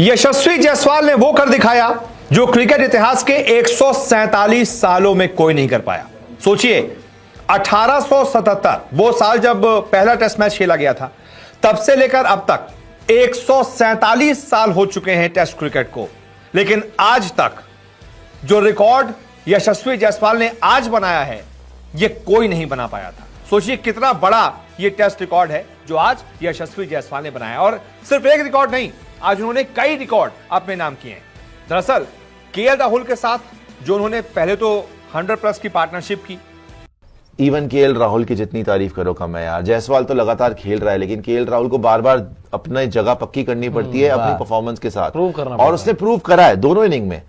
यशस्वी जायसवाल ने वो कर दिखाया जो क्रिकेट इतिहास के 147 सालों में कोई नहीं कर पाया। सोचिए 1877 वो साल जब पहला टेस्ट मैच खेला गया था, तब से लेकर अब तक 147 साल हो चुके हैं टेस्ट क्रिकेट को, लेकिन आज तक जो रिकॉर्ड यशस्वी जायसवाल ने आज बनाया है ये कोई नहीं बना पाया था। सोचिए कितना बड़ा ये टेस्ट रिकॉर्ड है जो आज यशस्वी जायसवाल ने बनाया। और सिर्फ एक रिकॉर्ड नहीं, आज उन्होंने कई रिकॉर्ड अपने नाम किए हैं। दरअसल केएल राहुल के साथ जो उन्होंने पहले तो 100+ की पार्टनरशिप की। इवन केएल राहुल की जितनी तारीफ करो कम है यार। जायसवाल तो लगातार खेल रहा है, लेकिन केएल राहुल को बार बार अपनी जगह पक्की करनी पड़ती है अपनी परफॉर्मेंस के साथ, और उसने प्रूव करा है दोनों इनिंग में।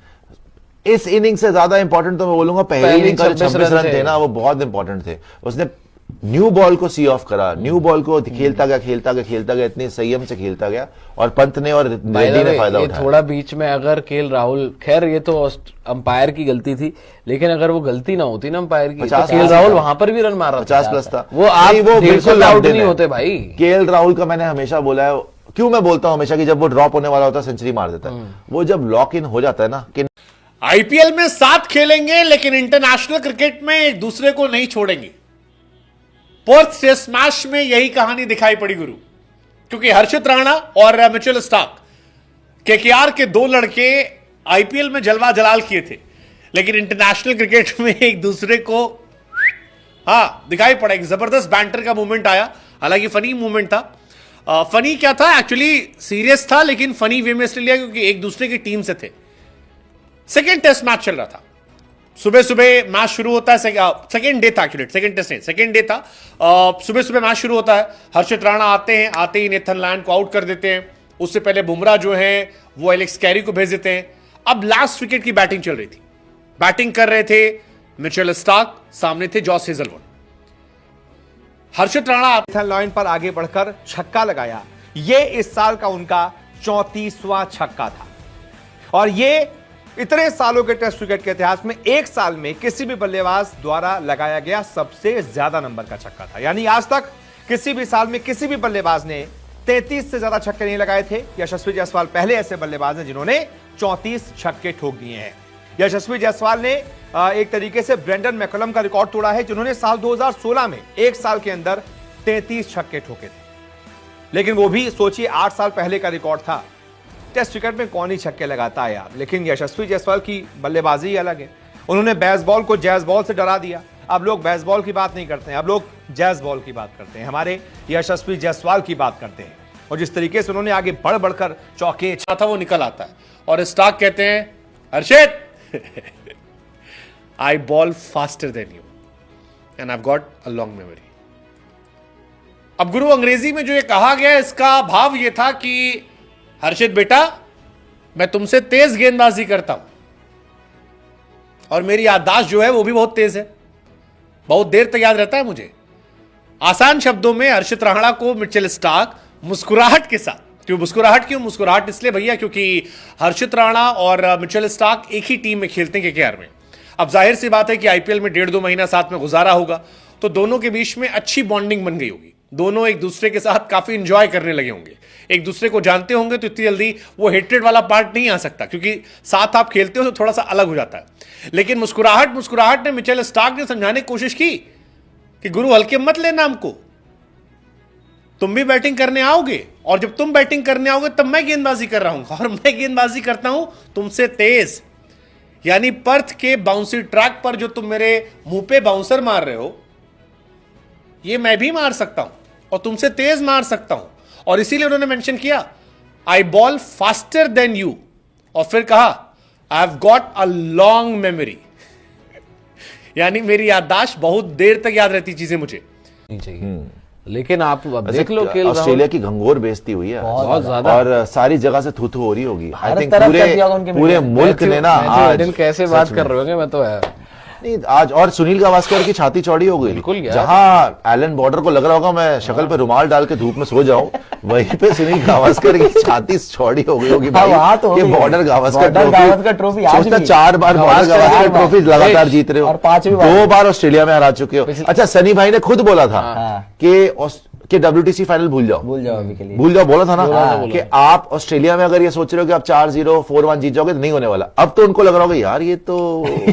इस इनिंग से ज्यादा इंपॉर्टेंट तो मैं बोलूंगा पहली इनिंग का 26 रन थे ना, वो बहुत इंपॉर्टेंट थे। उसने न्यू बॉल को सी ऑफ करा, न्यू बॉल को खेलता गया, इतने संयम से खेलता गया, और पंत ने और रेड्डी ने फायदा उठाया। थोड़ा बीच में अगर केएल राहुल, खैर ये तो अंपायर की गलती थी, लेकिन अगर वो गलती ना होती ना अंपायर की, तो केएल राहुल वहां पर भी रन मार रहा था, 50+ था। वो बिल्कुल आउट नहीं होते भाई। केएल राहुल का मैंने हमेशा बोला है, क्यों मैं बोलता हूं हमेशा कि जब वो ड्रॉप होने वाला होता है सेंचुरी मार देता है। वो जब लॉक इन हो जाता है ना कि आईपीएल में साथ खेलेंगे लेकिन इंटरनेशनल क्रिकेट में एक दूसरे को नहीं छोड़ेंगे। पर्थ टेस्ट मैच में यही कहानी दिखाई पड़ी गुरु, क्योंकि हर्षित राणा और मिचेल स्टार्क केकेआर के दो लड़के आईपीएल में जलवा जलाल किए थे, लेकिन इंटरनेशनल क्रिकेट में एक दूसरे को दिखाई पड़ा। एक जबरदस्त बैंटर का मूवमेंट आया, हालांकि फनी मूवमेंट था। फनी क्या था, एक्चुअली सीरियस था, लेकिन फनी वे में इसलिए लिया क्योंकि एक दूसरे की टीम से थे। सेकेंड टेस्ट मैच चल रहा था, सुबह सुबह मैच शुरू होता है। सेकेंड डे था, एक्चुअली सेकेंड टेस्ट नहीं, सेकेंड डे था। सुबह सुबह मैच शुरू होता है, हर्षित राणा आते ही नेथन लायन को आउट कर देते हैं। उससे पहले बुमराह जो है वो एलेक्स कैरी को भेज देते हैं। अब लास्ट विकेट की बैटिंग चल रही थी, बैटिंग कर रहे थे मिचेल स्टार्क, सामने थे जॉस हेजलवुड। हर्षित राणा नेथन लायन पर आगे बढ़कर छक्का लगाया। यह इस साल का उनका 34वां छक्का था, और यह इतने सालों के टेस्ट क्रिकेट के इतिहास में एक साल में किसी भी बल्लेबाज द्वारा लगाया गया सबसे ज्यादा नंबर का छक्का था। यानी आज तक किसी भी साल में किसी भी बल्लेबाज ने 33 से ज्यादा छक्के नहीं लगाए थे। यशस्वी जायसवाल पहले ऐसे बल्लेबाज हैं जिन्होंने 34 छक्के ठोक दिए हैं। यशस्वी जायसवाल ने एक तरीके से ब्रेंडन मैकलम का रिकॉर्ड तोड़ा है, जिन्होंने साल 2016 में एक साल के अंदर 33 छक्के ठोके थे। लेकिन वो भी सोचिए 8 साल पहले का रिकॉर्ड था। टेस्ट क्रिकेट में कौन ही छक्के लगाता है यार, लेकिन यशस्वी जायसवाल की बल्लेबाजी ही अलग है। उन्होंने बेसबॉल को जैज बॉल से डरा दिया। अब लोग बेसबॉल की बात नहीं करते हैं, अब लोग जैज बॉल की बात करते हैं। हमारे यशस्वी जायसवाल की बात करते हैं, और जिस तरीके से उन्होंने आगे बढ़ बढ़कर चौके था वो निकल आता है। और स्टार्क कहते हैं, Harshit I bowl faster than you and I got a long memory. अब गुरु अंग्रेजी में जो ये कहा गया, इसका भाव ये था कि हर्षित बेटा, मैं तुमसे तेज गेंदबाजी करता हूं, और मेरी याददाश्त जो है वो भी बहुत तेज है, बहुत देर तक याद रहता है मुझे। आसान शब्दों में हर्षित राणा को मिचेल स्टार्क मुस्कुराहट के साथ, क्यों मुस्कुराहट इसलिए भैया क्योंकि हर्षित राणा और मिचेल स्टार्क एक ही टीम में खेलते हैं केकेआर में। अब जाहिर सी बात है कि आईपीएल में 1.5-2 महीना साथ में गुजारा होगा, तो दोनों के बीच में अच्छी बॉन्डिंग बन गई होगी। दोनों एक दूसरे के साथ काफी इंजॉय करने लगे होंगे, एक दूसरे को जानते होंगे, तो इतनी जल्दी वो हेट्रेड वाला पार्ट नहीं आ सकता, क्योंकि साथ आप खेलते हो तो थोड़ा सा अलग हो जाता है। लेकिन मुस्कुराहट ने मिचेल स्टार्क ने समझाने की कोशिश की कि गुरु हल्के मत लेना हमको, तुम भी बैटिंग करने आओगे, और जब तुम बैटिंग करने आओगे तब मैं गेंदबाजी कर रहा हूं, और मैं गेंदबाजी करता हूं तुमसे तेज। यानी पर्थ के बाउंसी ट्रैक पर जो तुम मेरे मुंह पे बाउंसर मार रहे हो, ये मैं भी मार सकता हूं और तुमसे तेज मार सकता हूं। और इसीलिए उन्होंने मेंशन किया आई बॉल फास्टर देन यू, और फिर कहा I have got a long memory. यानी मेरी याददाश्त बहुत देर तक याद रहती चीजें मुझे नहीं चाहिए। लेकिन आप अब देख लो कि ऑस्ट्रेलिया की घंघोर बेइज्जती हुई है बहुत ज्यादा, और सारी जगह से थू हो रही होगी। आई थिंक पूरे मुल्क ने ना आज कैसे बात कर रहे होंगे, मैं तो नहीं आज। और सुनील गावस्कर की छाती चौड़ी हो गई, बिल्कुल। जहां एलन बॉर्डर को लग रहा होगा मैं शक्ल पे रुमाल डाल के धूप में सो जाऊं, वहीं पे सुनील गावस्कर की छाती चौड़ी हो गई होगी भाई। तो ये बॉर्डर गावस्कर ट्रॉफी आज भी 4 बार बॉर्डर गावस्कर ट्रॉफी लगातार जीत रहे हो, और 2 बार ऑस्ट्रेलिया में हरा चुके हो। अच्छा, सनी भाई ने खुद बोला था कि कि WTC फाइनल भूल जाओ अभी के लिए। भूल जाओ, बोला था ना कि आप ऑस्ट्रेलिया में अगर ये सोच रहे हो कि आप 4-0 4-1 जीत जाओगे तो नहीं होने वाला। अब तो उनको लग रहा होगा यार ये तो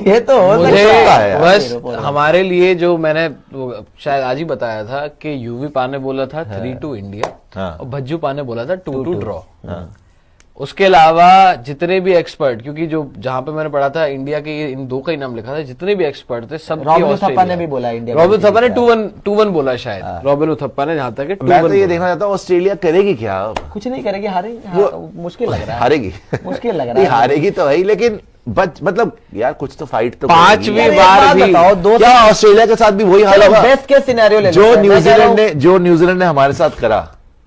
ये तो हो मुझे सकता है है यार। बस हमारे लिए जो मैंने शायद आज ही बताया था कि यूवी पा ने बोला था 3-2 इंडिया, हाँ। और भज्जू पा ने बोला था 2-2 ड्रॉ। उसके अलावा जितने भी एक्सपर्ट, क्योंकि जो जहां पे मैंने पढ़ा था इंडिया के इन दो का ही नाम लिखा था, जितने भी एक्सपर्ट थे सब रॉबिन उथप्पा ने भी बोला इंडिया, रॉबिन उथप्पा ने 2-1 बोला शायद, रॉबिन उथप्पा ने, जहां तक है 2-1 मैं तो ये देखना चाहता हूँ ऑस्ट्रेलिया करेगी क्या अब? कुछ नहीं करेगी, मुश्किल लग रहा है, हारेगी मुश्किल लग रहा नहीं, है। हारेगी तो है ही, लेकिन मतलब यार कुछ तो फाइट तो पांचवी करेगी। बार भी बताओ, दो क्या ऑस्ट्रेलिया के साथ भी वही हाल होगा बेस्ट केस सिनेरियो ले जो लेते हैं। मैं कह रहा हूं, न्यूजीलैंड ने हमारे साथ करा?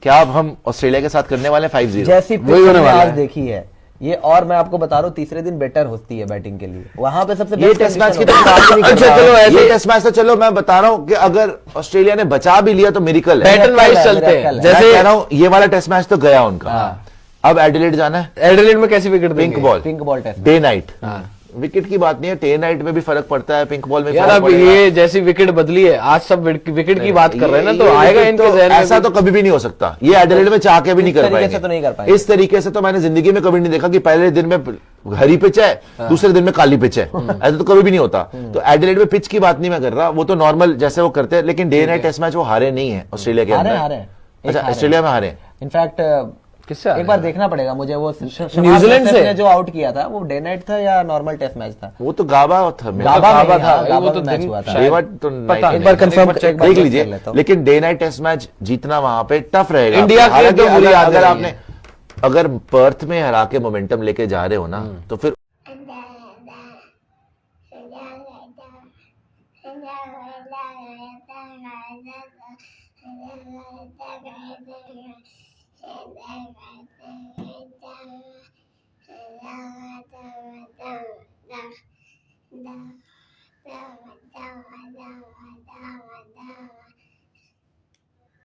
क्या अब हम ऑस्ट्रेलिया के साथ करने वाले 5-0? जैसी वही होने पिच वाला आज है। देखी है ये, और मैं आपको बता रहा हूँ तीसरे दिन बेटर होती है बैटिंग के लिए, वहां पे सबसे ये best टेस्ट मैच की condition तो होती है। बात ही नहीं कर अच्छा, रहा। चलो ऐसे- ये टेस्ट मैच तो चलो मैं बता रहा हूँ कि अगर ऑस्ट्रेलिया ने बचा भी लिया तो मिरेकल है। पैटर्न वाइज है, चलते miracle हैं। है। जैसे जैसे कह रहा हूँ ये वाला टेस्ट मैच तो गया उनका, अब एडिलेड जाना है, एडिलेड में कैसी wicket pink ball, pink ball test day night. Wicket की बात नहीं है, डे नाइट में भी फर्क पड़ता है, पिंक बॉल में यार, फर्क अब पड़ेगा। ये जैसी विकेट बदली है, आज सब विकेट की बात कर रहे हैं ना, तो ये आएगा विकेट इनके तो जहन में ऐसा भी। तो कभी भी नहीं हो सकता, ये एडिलेड में चाह के भी नहीं कर तरीके से पाएंगे, तो नहीं कर पाएंगे। इस तरीके से तो मैंने जिंदगी में कभी नहीं देखा कि पहले दिन में हरी पिच है, दूसरे दिन में काली पिच है, ऐसा तो कभी भी नहीं होता। तो एडिलेड में पिच की बात नहीं मैं कर रहा, वो तो नॉर्मल जैसे वो करते हैं, लेकिन डे नाइट टेस्ट मैच वो हारे नहीं है ऑस्ट्रेलिया के अंदर। हारे अच्छा, ऑस्ट्रेलिया में हारे। इनफैक्ट किससे हारे एक बार हैं? देखना पड़ेगा मुझे, वो न्यूजीलैंड से ने जो आउट किया था वो डे नाइट था या नॉर्मल टेस्ट मैच था? वो तो गाबा था, गाबा में गाबा ही, था, हाँ, वो गाबा तो में मैच दिन हुआ था। शायद- डे तो पता night नहीं। एक बार में। कंफर्म check एक बार देख check लीजिए, कर लेता हूं। लेकिन डे नाइट टेस्ट मैच जीतना वहां पे टफ रहेगा। इंडिया के हालांकि तो बुरी अगर आदत रही आपने अगर पर्थ में हरा के मोमेंटम लेके जा रहे हो ना, तो फिर